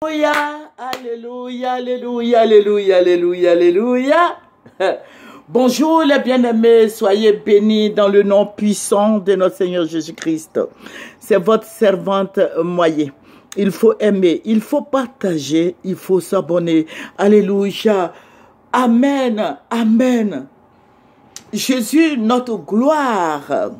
Alléluia, alléluia, alléluia, alléluia, alléluia, alléluia. Bonjour les bien-aimés, soyez bénis dans le nom puissant de notre Seigneur Jésus-Christ. C'est votre servante Moyer. Il faut aimer, il faut partager, il faut s'abonner. Alléluia. Amen, amen. Jésus, notre gloire.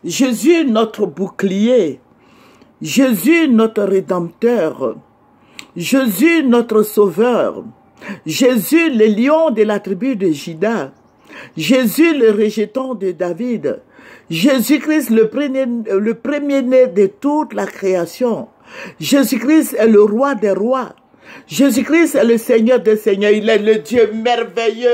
Jésus, notre bouclier. Jésus, notre rédempteur. Jésus, notre sauveur. Jésus, le lion de la tribu de Juda. Jésus, le rejeton de David. Jésus-Christ, le premier-né de toute la création. Jésus-Christ est le roi des rois. Jésus-Christ est le Seigneur des seigneurs. Il est le Dieu merveilleux.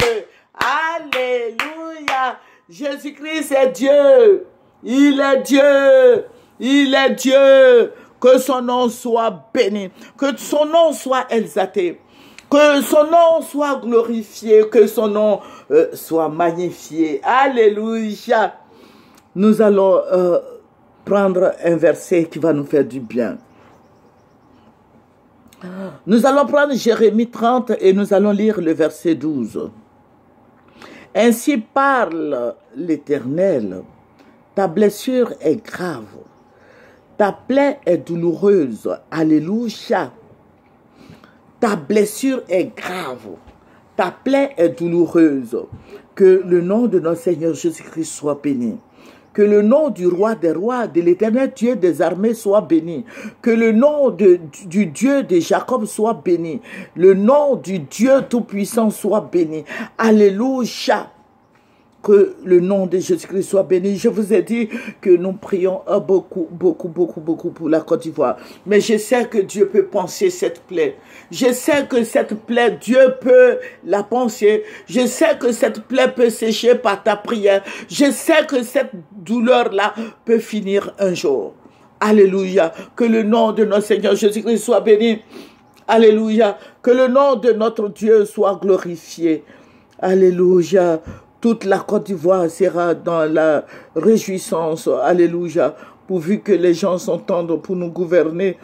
Alléluia. Jésus-Christ est Dieu. Il est Dieu. Il est Dieu. Que son nom soit béni. Que son nom soit exalté. Que son nom soit glorifié. Que son nom soit magnifié. Alléluia. Nous allons prendre un verset qui va nous faire du bien. Nous allons prendre Jérémie 30 et nous allons lire le verset 12. Ainsi parle l'Éternel. Ta blessure est grave. Ta plaie est douloureuse. Alléluia. Ta blessure est grave. Ta plaie est douloureuse. Que le nom de notre Seigneur Jésus-Christ soit béni. Que le nom du roi des rois, de l'Éternel Dieu des armées soit béni. Que le nom du Dieu de Jacob soit béni. Le nom du Dieu Tout-Puissant soit béni. Alléluia. Que le nom de Jésus-Christ soit béni. Je vous ai dit que nous prions beaucoup pour la Côte d'Ivoire. Mais je sais que Dieu peut penser cette plaie. Je sais que cette plaie, Dieu peut la penser. Je sais que cette plaie peut sécher par ta prière. Je sais que cette douleur-là peut finir un jour. Alléluia. Que le nom de notre Seigneur Jésus-Christ soit béni. Alléluia. Que le nom de notre Dieu soit glorifié. Alléluia. Toute la Côte d'Ivoire sera dans la réjouissance. Alléluia. Pourvu que les gens s'entendent pour nous gouverner.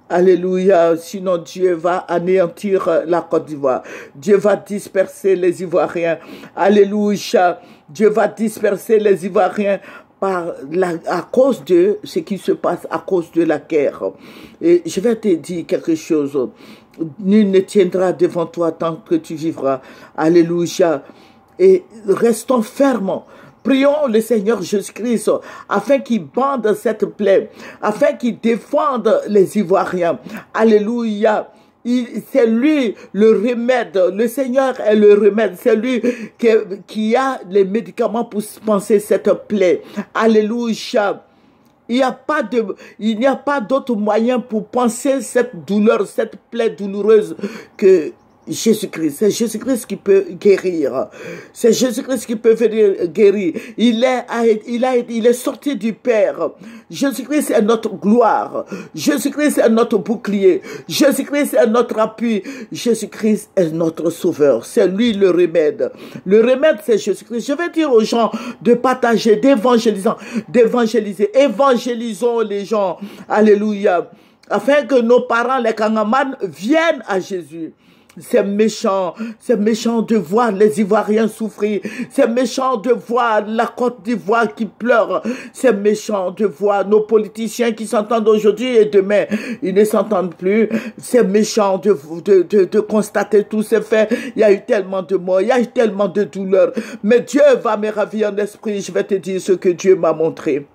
Alléluia. Sinon, Dieu va anéantir la Côte d'Ivoire. Dieu va disperser les Ivoiriens. Alléluia. Dieu va disperser les Ivoiriens à cause de ce qui se passe à cause de la guerre. Et je vais te dire quelque chose. Nul ne tiendra devant toi tant que tu vivras. Alléluia. Et restons fermes. Prions le Seigneur Jésus-Christ afin qu'il bande cette plaie, afin qu'il défende les Ivoiriens. Alléluia. C'est lui le remède. Le Seigneur est le remède. C'est lui qui a les médicaments pour panser cette plaie. Alléluia. Il n'y a pas d'autre moyen pour panser cette douleur, cette plaie douloureuse que Jésus-Christ. C'est Jésus-Christ qui peut guérir. C'est Jésus-Christ qui peut venir guérir. Il est sorti du Père. Jésus-Christ est notre gloire. Jésus-Christ est notre bouclier. Jésus-Christ est notre appui. Jésus-Christ est notre sauveur. C'est lui le remède. Le remède, c'est Jésus-Christ. Je vais dire aux gens de partager, d'évangéliser. Évangélisons les gens. Alléluia. Afin que nos parents, les Kangaman, viennent à Jésus. C'est méchant de voir les Ivoiriens souffrir. C'est méchant de voir la Côte d'Ivoire qui pleure. C'est méchant de voir nos politiciens qui s'entendent aujourd'hui et demain, ils ne s'entendent plus. C'est méchant de constater tous ces faits. Il y a eu tellement de morts, il y a eu tellement de douleurs. Mais Dieu va me ravir en esprit. Je vais te dire ce que Dieu m'a montré.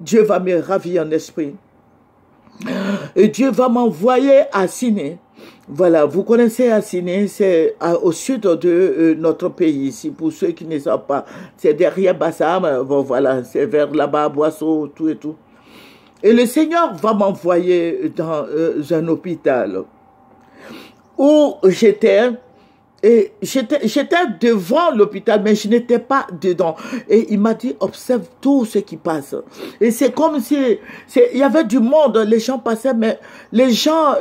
Dieu va me ravir en esprit. Et Dieu va m'envoyer à Siné. Voilà, vous connaissez Assiné, c'est au sud de notre pays ici, pour ceux qui ne savent pas. C'est derrière Bassam, bon voilà, c'est vers là-bas, Boisseau, tout et tout. Et le Seigneur va m'envoyer dans un hôpital où j'étais, et j'étais devant l'hôpital, mais je n'étais pas dedans. Et il m'a dit, observe tout ce qui passe. Et c'est comme si, il y avait du monde, les gens passaient, mais les gens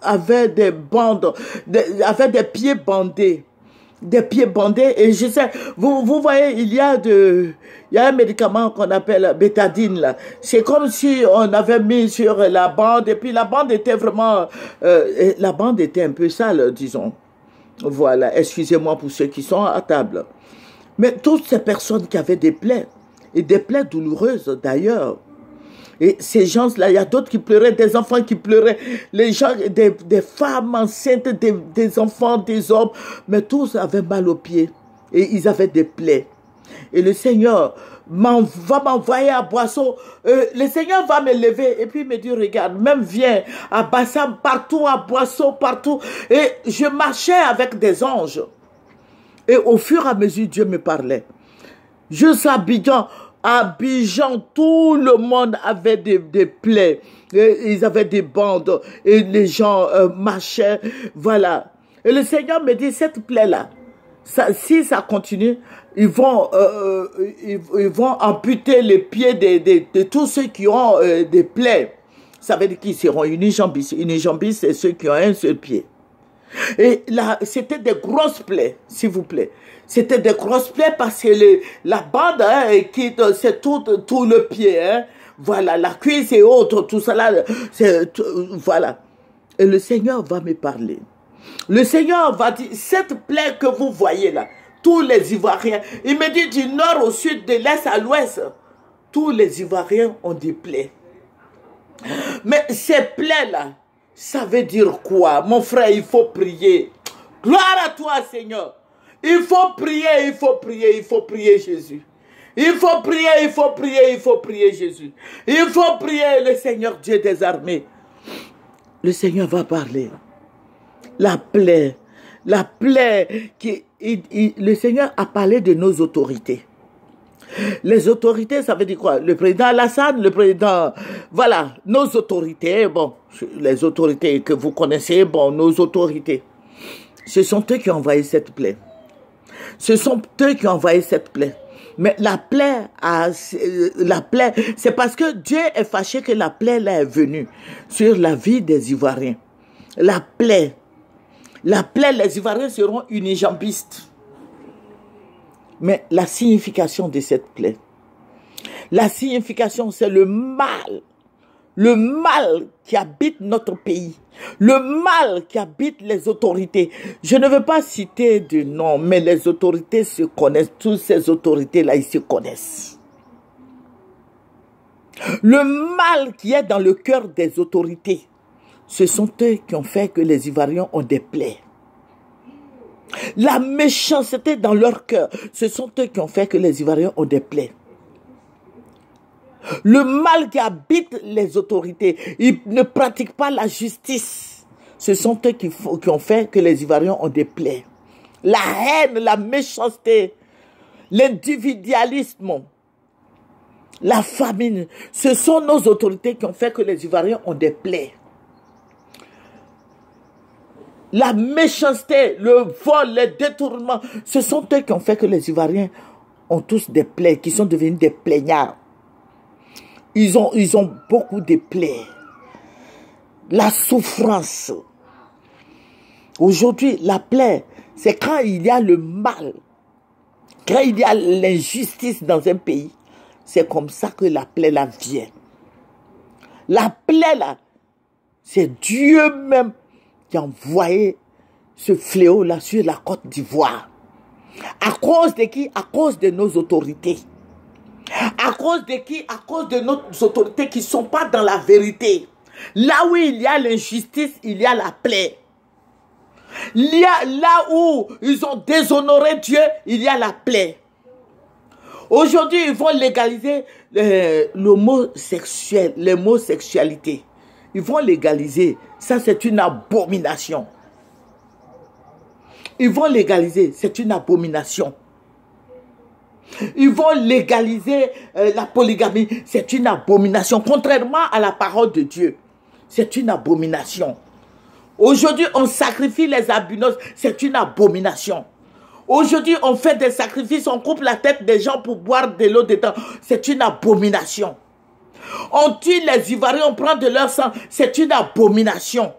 avaient des bandes, avaient des pieds bandés. des pieds bandés. Et je sais, vous voyez, il y a un médicament qu'on appelle bétadine, là. C'est comme si on avait mis sur la bande, et puis la bande était vraiment, la bande était un peu sale, disons. Voilà, excusez-moi pour ceux qui sont à table. Mais toutes ces personnes qui avaient des plaies, et des plaies douloureuses d'ailleurs, et ces gens-là, il y a d'autres qui pleuraient, des enfants qui pleuraient, les gens, des femmes enceintes, des enfants, des hommes, mais tous avaient mal aux pieds et ils avaient des plaies. Et le Seigneur va m'envoyer à Boisseau, le Seigneur va me lever et puis il me dit, regarde, même viens à Bassam, partout, à Boisseau, partout. Et je marchais avec des anges. Et au fur et à mesure, Dieu me parlait. Juste à Abidjan, tout le monde avait des plaies. Et ils avaient des bandes. Et les gens marchaient. Voilà. Et le Seigneur me dit, cette plaie-là, si ça continue, ils vont amputer les pieds de tous ceux qui ont des plaies. Ça veut dire qu'ils seront unijambistes. Unijambistes, c'est ceux qui ont un seul pied. Et là, c'était des grosses plaies, s'il vous plaît. C'était des grosses plaies parce que la bande, c'est tout le pied. Hein. Voilà, la cuisse et autres, tout ça là. Voilà. Et le Seigneur va me parler. Le Seigneur va dire, cette plaie que vous voyez là, tous les Ivoiriens, il me dit du nord au sud, de l'est à l'ouest, tous les Ivoiriens ont des plaies. Mais ces plaies-là, ça veut dire quoi? Mon frère, il faut prier. Gloire à toi, Seigneur. Il faut prier, il faut prier, il faut prier Jésus. Il faut prier, il faut prier, il faut prier Jésus. Il faut prier le Seigneur Dieu des armées. Le Seigneur va parler. La plaie, le Seigneur a parlé de nos autorités. Les autorités, ça veut dire quoi? Le président Alassane, le président... Voilà, nos autorités, bon, les autorités que vous connaissez, bon, nos autorités. Ce sont eux qui ont envoyé cette plaie. Ce sont eux qui ont envoyé cette plaie. Mais la plaie, c'est parce que Dieu est fâché que la plaie là est venue sur la vie des Ivoiriens. La plaie, les Ivoiriens seront unijambistes. Mais la signification de cette plaie, la signification, c'est le mal qui habite notre pays, le mal qui habite les autorités. Je ne veux pas citer de nom, mais les autorités se connaissent, toutes ces autorités-là, ils se connaissent. Le mal qui est dans le cœur des autorités, ce sont eux qui ont fait que les Ivoiriens ont des plaies. La méchanceté dans leur cœur, ce sont eux qui ont fait que les Ivoiriens ont des plaies. Le mal qui habite les autorités, ils ne pratiquent pas la justice. Ce sont eux qui ont fait que les Ivoiriens ont des plaies. La haine, la méchanceté, l'individualisme, la famine, ce sont nos autorités qui ont fait que les Ivoiriens ont des plaies. La méchanceté, le vol, les détournements, ce sont eux qui ont fait que les Ivoiriens ont tous des plaies, qui sont devenus des plaignards. Ils ont beaucoup de plaies. La souffrance. Aujourd'hui, la plaie, c'est quand il y a le mal, quand il y a l'injustice dans un pays. C'est comme ça que la plaie là vient. La plaie là, c'est Dieu même qui a envoyé ce fléau-là sur la Côte d'Ivoire. À cause de qui? À cause de nos autorités. À cause de qui? À cause de nos autorités qui ne sont pas dans la vérité. Là où il y a l'injustice, il y a la plaie. Là où ils ont déshonoré Dieu, il y a la plaie. Aujourd'hui, ils vont légaliser l'homosexualité. Ils vont légaliser. Ça, c'est une abomination. Ils vont légaliser. C'est une abomination. Ils vont légaliser la polygamie. C'est une abomination. Contrairement à la parole de Dieu. C'est une abomination. Aujourd'hui, on sacrifie les albinos. C'est une abomination. Aujourd'hui, on fait des sacrifices. On coupe la tête des gens pour boire de l'eau dedans. C'est une abomination. On tue les Ivoiriens, on prend de leur sang. C'est une abomination.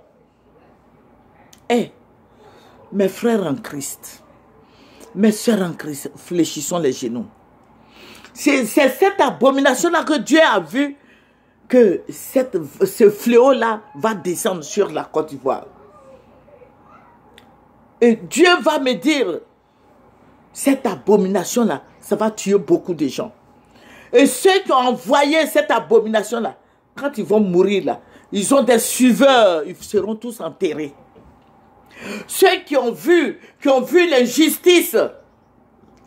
Mes frères en Christ, Mes sœurs en Christ, fléchissons les genoux. C'est cette abomination-là que Dieu a vu que ce fléau-là va descendre sur la Côte d'Ivoire. Et Dieu va me dire, cette abomination-là, ça va tuer beaucoup de gens. Et ceux qui ont envoyé cette abomination-là, quand ils vont mourir là, ils ont des suiveurs, ils seront tous enterrés. Ceux qui ont vu l'injustice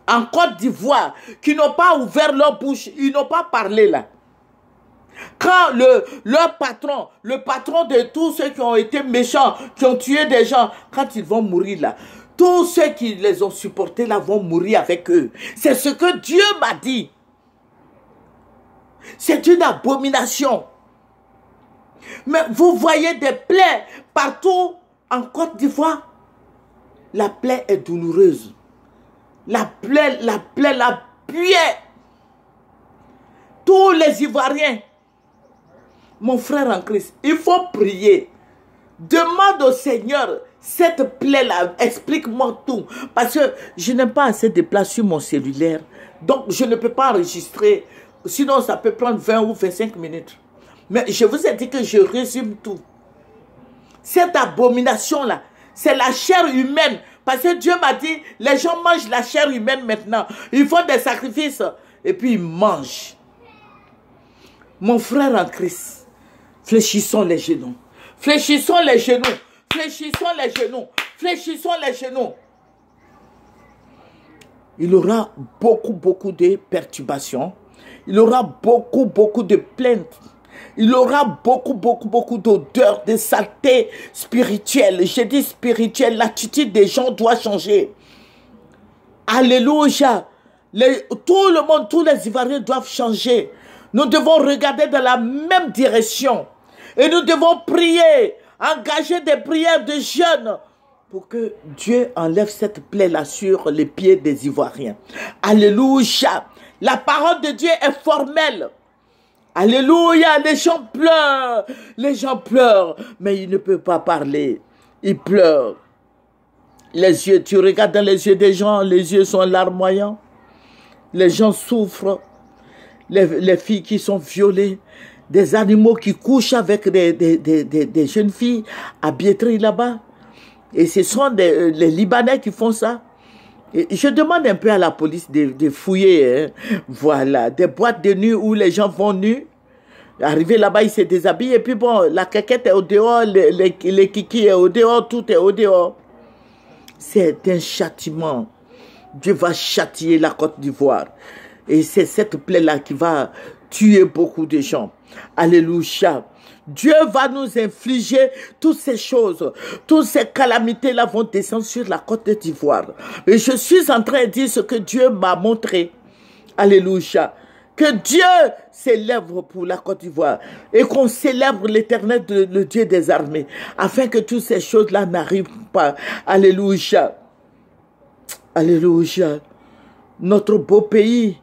en Côte d'Ivoire, qui n'ont pas ouvert leur bouche, ils n'ont pas parlé là. Quand leur patron, le patron de tous ceux qui ont été méchants, qui ont tué des gens, quand ils vont mourir là, tous ceux qui les ont supportés là vont mourir avec eux. C'est ce que Dieu m'a dit. C'est une abomination. Mais vous voyez des plaies partout en Côte d'Ivoire. La plaie est douloureuse. La plaie puait. Tous les Ivoiriens, mon frère en Christ, il faut prier. Demande au Seigneur, cette plaie-là, explique-moi tout. Parce que je n'ai pas assez de place sur mon cellulaire. Donc, je ne peux pas enregistrer. Sinon, ça peut prendre 20 ou 25 minutes. Mais je vous ai dit que je résume tout. Cette abomination-là, c'est la chair humaine. Parce que Dieu m'a dit, les gens mangent la chair humaine maintenant. Ils font des sacrifices et puis ils mangent. Mon frère en Christ, fléchissons les genoux. Fléchissons les genoux. Fléchissons les genoux. Fléchissons les genoux. Il aura beaucoup de perturbations. Il aura beaucoup de plaintes. Il aura beaucoup d'odeurs, de saleté spirituelle. J'ai dit spirituelle, l'attitude des gens doit changer. Alléluia. Tout le monde, tous les Ivoiriens doivent changer. Nous devons regarder dans la même direction. Et nous devons prier, engager des prières de jeûne pour que Dieu enlève cette plaie-là sur les pieds des Ivoiriens. Alléluia. La parole de Dieu est formelle. Alléluia, les gens pleurent, mais ils ne peuvent pas parler, ils pleurent. Les yeux, tu regardes dans les yeux des gens, les yeux sont larmoyants, les gens souffrent, les filles qui sont violées, des animaux qui couchent avec des jeunes filles à Biétry là-bas, et ce sont les Libanais qui font ça. Et je demande un peu à la police de fouiller, hein. Voilà, des boîtes de nuit où les gens vont nus. Arrivé là-bas, ils se déshabillent. Et puis bon, la caquette est au dehors, les kikis est au dehors, tout est au dehors. C'est un châtiment. Dieu va châtier la Côte d'Ivoire. Et c'est cette plaie-là qui va tuer beaucoup de gens. Alléluia. Dieu va nous infliger toutes ces choses. Toutes ces calamités-là vont descendre sur la Côte d'Ivoire. Et je suis en train de dire ce que Dieu m'a montré. Alléluia. Que Dieu célèbre pour la Côte d'Ivoire. Et qu'on célèbre l'Éternel, le Dieu des armées. Afin que toutes ces choses-là n'arrivent pas. Alléluia. Alléluia. Notre beau pays.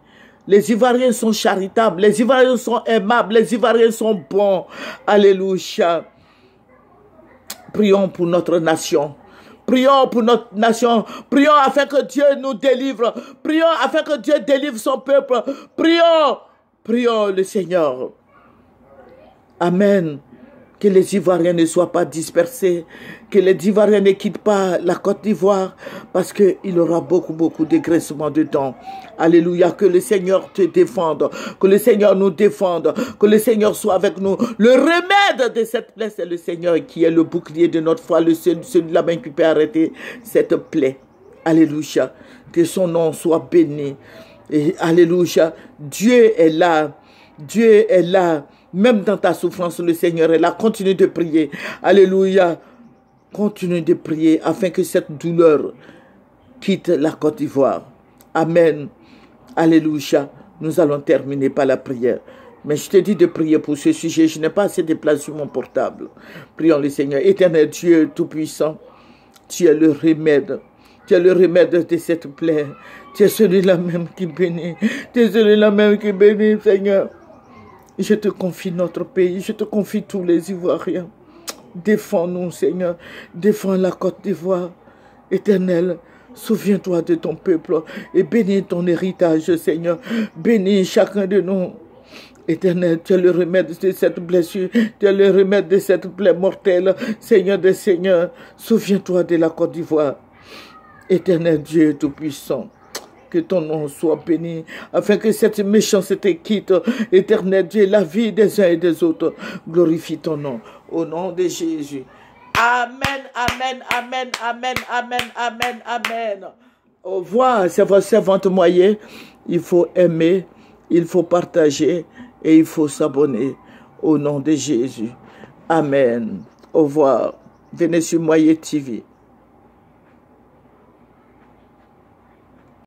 Les Ivoiriens sont charitables, les Ivoiriens sont aimables, les Ivoiriens sont bons. Alléluia. Prions pour notre nation. Prions pour notre nation. Prions afin que Dieu nous délivre. Prions afin que Dieu délivre son peuple. Prions. Prions le Seigneur. Amen. Que les Ivoiriens ne soient pas dispersés. Que les Ivoiriens ne quittent pas la Côte d'Ivoire. Parce qu'il y aura beaucoup de graissements dedans. Alléluia. Que le Seigneur te défende. Que le Seigneur nous défende. Que le Seigneur soit avec nous. Le remède de cette plaie, c'est le Seigneur qui est le bouclier de notre foi. Celui-là même qui peut arrêter cette plaie. Alléluia. Que son nom soit béni. Et alléluia. Dieu est là. Dieu est là. Même dans ta souffrance, le Seigneur est là. Continue de prier. Alléluia. Continue de prier afin que cette douleur quitte la Côte d'Ivoire. Amen. Alléluia. Nous allons terminer par la prière. Mais je te dis de prier pour ce sujet. Je n'ai pas assez de place sur mon portable. Prions le Seigneur. Éternel Dieu Tout-Puissant, tu es le remède. Tu es le remède de cette plaie. Tu es celui-là même qui bénit. Tu es celui-là même qui bénit, Seigneur. Je te confie notre pays, je te confie tous les Ivoiriens. Défends-nous, Seigneur. Défends la Côte d'Ivoire. Éternel, Souviens-toi de ton peuple et bénis ton héritage, Seigneur. Bénis chacun de nous. Éternel, tu es le remède de cette blessure, tu es le remède de cette plaie mortelle. Seigneur des Seigneurs, souviens-toi de la Côte d'Ivoire. Éternel Dieu Tout-Puissant, que ton nom soit béni, afin que cette méchanceté quitte, Éternel Dieu, la vie des uns et des autres. Glorifie ton nom, au nom de Jésus. Amen, amen, amen, amen, amen, amen, amen. Au revoir, c'est votre servante moyenne. Il faut aimer, il faut partager et il faut s'abonner au nom de Jésus. Amen. Au revoir. Venez sur Moyen TV.